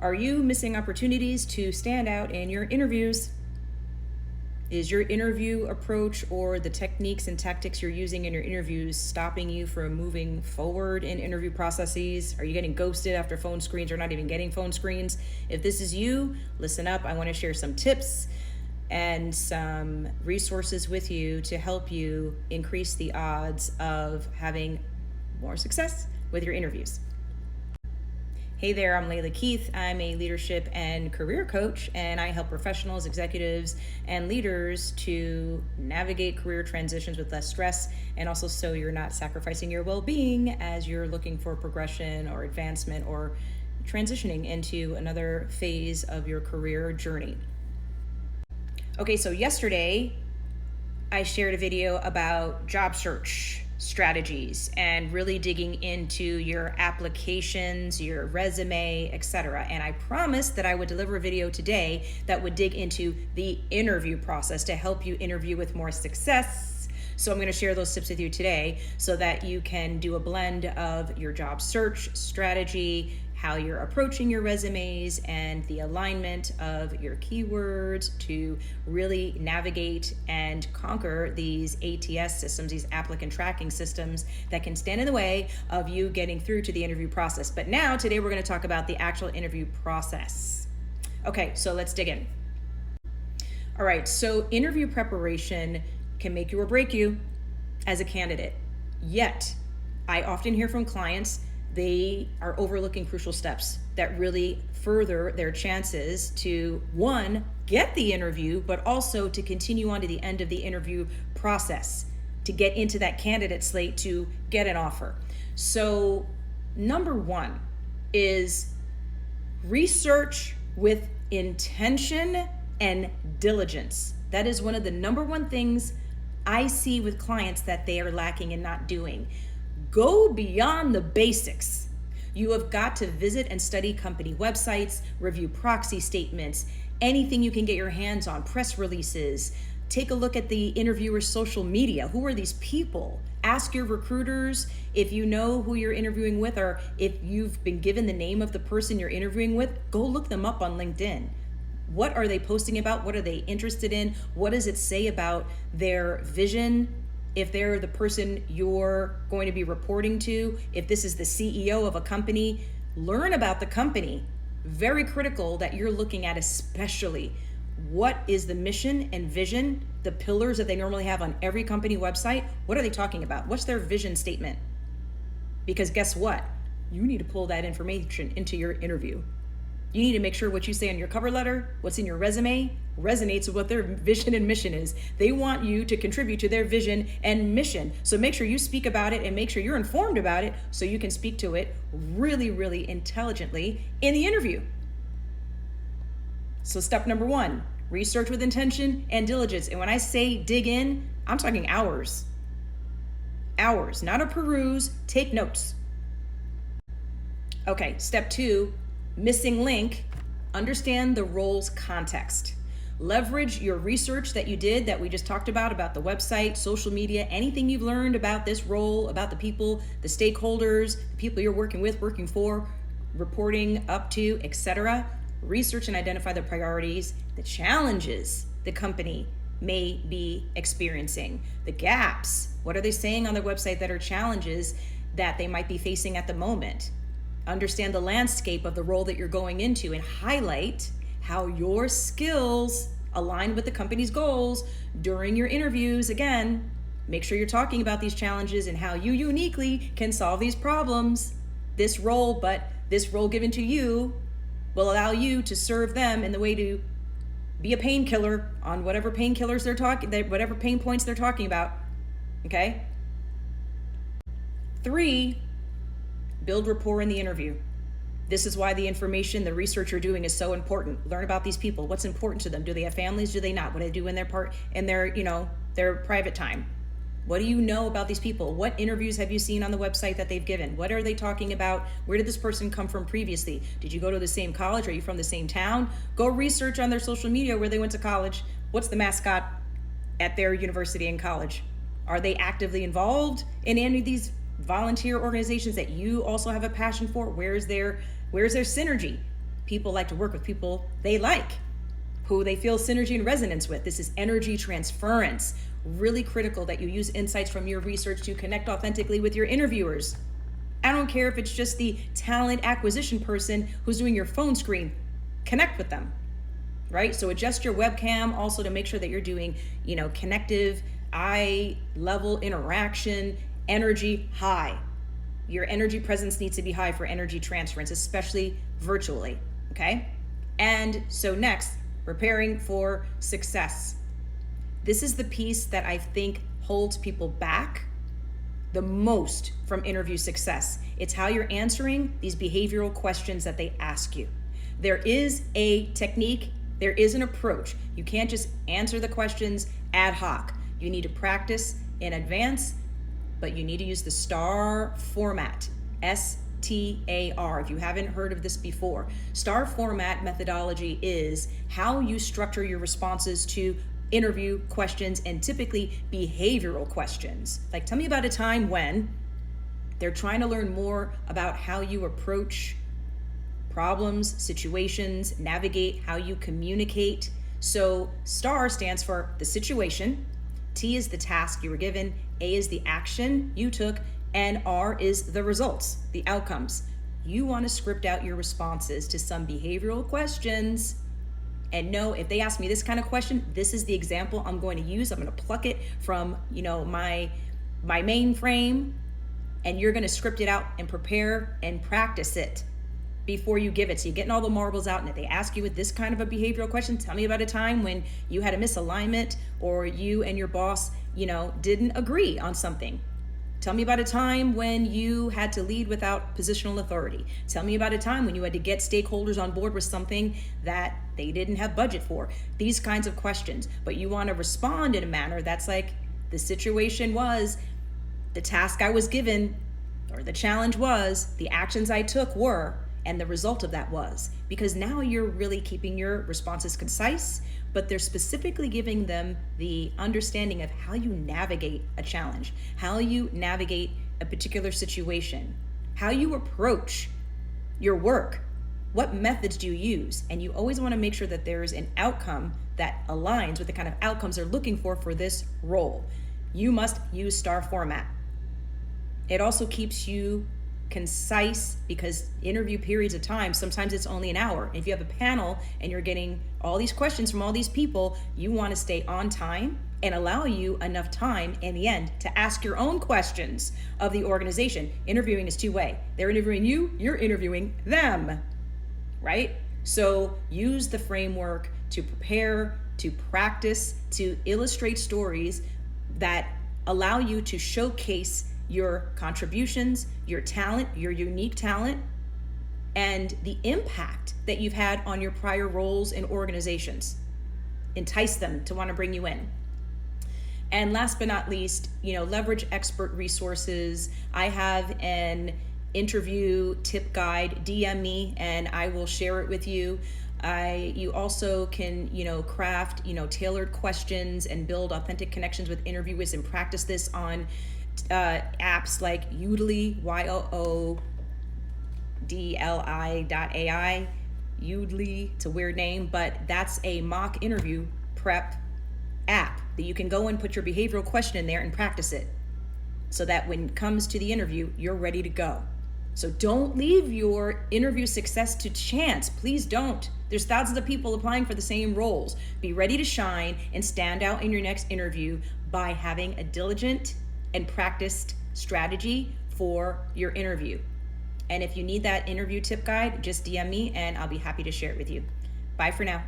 Are you missing opportunities to stand out in your interviews? Is your interview approach or the techniques and tactics you're using in your interviews stopping you from moving forward in interview processes? Are you getting ghosted after phone screens or not even getting phone screens? If this is you, listen up. I want to share some tips and some resources with you to help you increase the odds of having more success with your interviews. Hey there, I'm Layla Keith. I'm a leadership and career coach, and I help professionals, executives, and leaders to navigate career transitions with less stress, and also so you're not sacrificing your well-being as you're looking for progression or advancement or transitioning into another phase of your career journey. Okay, so yesterday I shared a video about job search strategies and really digging into your applications, your resume, etc. And I promised that I would deliver a video today that would dig into the interview process to help you interview with more success. So I'm going to share those tips with you today so that you can do a blend of your job search strategy, how you're approaching your resumes, and the alignment of your keywords to really navigate and conquer these ATS systems, these applicant tracking systems that can stand in the way of you getting through to the interview process. But now, today we're going to talk about the actual interview process. Okay, so let's dig in. All right, so interview preparation can make you or break you as a candidate. Yet, I often hear from clients they are overlooking crucial steps that really further their chances to, one, get the interview, but also to continue on to the end of the interview process, to get into that candidate slate to get an offer. So number one is research with intention and diligence. That is one of the number one things I see with clients that they are lacking and not doing. Go beyond the basics. You have got to visit and study company websites, review proxy statements, anything you can get your hands on, press releases. Take a look at the interviewer's social media. Who are these people? Ask your recruiters if you know who you're interviewing with, or if you've been given the name of the person you're interviewing with, go look them up on LinkedIn. What are they posting about? What are they interested in? What does it say about their vision? If they're the person you're going to be reporting to, if this is the CEO of a company, learn about the company. Very critical that you're looking at, especially what is the mission and vision, the pillars that they normally have on every company website. What are they talking about? What's their vision statement? Because guess what? You need to pull that information into your interview. You need to make sure what you say on your cover letter, what's in your resume, resonates with what their vision and mission is. They want you to contribute to their vision and mission. So make sure you speak about it and make sure you're informed about it so you can speak to it really, really intelligently in the interview. So step number one, research with intention and diligence. And when I say dig in, I'm talking hours. Hours, not a peruse, take notes. Okay, step two, missing link, understand the role's context. Leverage your research that you did, that we just talked about the website, social media, anything you've learned about this role, about the people, the stakeholders, the people you're working with, working for, reporting up to, etc. Research and identify the priorities, the challenges the company may be experiencing, the gaps. What are they saying on their website that are challenges that they might be facing at the moment? Understand the landscape of the role that you're going into and highlight how your skills align with the company's goals during your interviews. Again, make sure you're talking about these challenges and how you uniquely can solve these problems. This role given to you will allow you to serve them in the way to be a painkiller on whatever painkillers whatever pain points they're talking about. Okay? 3, build rapport in the interview. This is why the information, the research you're doing is so important. Learn about these people. What's important to them? Do they have families? Do they not? What do they do in their private time? What do you know about these people? What interviews have you seen on the website that they've given? What are they talking about? Where did this person come from previously? Did you go to the same college? Are you from the same town? Go research on their social media where they went to college. What's the mascot at their university and college? Are they actively involved in any of these volunteer organizations that you also have a passion for? Where's their synergy? People like to work with people they like, who they feel synergy and resonance with. This is energy transference. Really critical that you use insights from your research to connect authentically with your interviewers. I don't care if it's just the talent acquisition person who's doing your phone screen. Connect with them, right? So adjust your webcam also to make sure that you're doing, connective, eye level interaction, energy high. Your energy presence needs to be high for energy transference, especially virtually, okay? And so next, preparing for success. This is the piece that I think holds people back the most from interview success. It's how you're answering these behavioral questions that they ask you. There is a technique, there is an approach. You can't just answer the questions ad hoc. You need to practice in advance, but you need to use the STAR format, STAR. If you haven't heard of this before, STAR format methodology is how you structure your responses to interview questions, and typically behavioral questions. Like, tell me about a time when they're trying to learn more about how you approach problems, situations, navigate, how you communicate. So STAR stands for the situation, T is the task you were given, A is the action you took, and R is the results, the outcomes. You want to script out your responses to some behavioral questions and know if they ask me this kind of question, this is the example I'm going to use. I'm going to pluck it from, my mainframe, and you're going to script it out and prepare and practice it before you give it. So you're getting all the marbles out, and if they ask you with this kind of a behavioral question, tell me about a time when you had a misalignment or you and your boss, didn't agree on something. Tell me about a time when you had to lead without positional authority. Tell me about a time when you had to get stakeholders on board with something that they didn't have budget for. These kinds of questions. But you want to respond in a manner that's like, the situation was, the task I was given, or the challenge was, the actions I took were, and the result of that was. Because now you're really keeping your responses concise, but they're specifically giving them the understanding of how you navigate a challenge, how you navigate a particular situation, how you approach your work, what methods do you use? And you always want to make sure that there's an outcome that aligns with the kind of outcomes they're looking for this role. You must use STAR format. It also keeps you concise, because interview periods of time, sometimes it's only an hour. If you have a panel and you're getting all these questions from all these people, you want to stay on time and allow you enough time in the end to ask your own questions of the organization. Interviewing is two-way. They're interviewing you, you're interviewing them, right? So use the framework to prepare, to practice, to illustrate stories that allow you to showcase your contributions, your talent, your unique talent, and the impact that you've had on your prior roles in organizations. Entice them to want to bring you in. And last but not least, leverage expert resources. I have an interview tip guide. DM me and I will share it with you. You also can, craft, tailored questions and build authentic connections with interviewers and practice this on apps like Yoodli, YOODLI.ai. Yoodli, it's a weird name, but that's a mock interview prep app that you can go and put your behavioral question in there and practice it, so that when it comes to the interview, you're ready to go. So don't leave your interview success to chance. Please don't. There's thousands of people applying for the same roles. Be ready to shine and stand out in your next interview by having a diligent and practiced strategy for your interview. And if you need that interview tip guide, just DM me and I'll be happy to share it with you. Bye for now.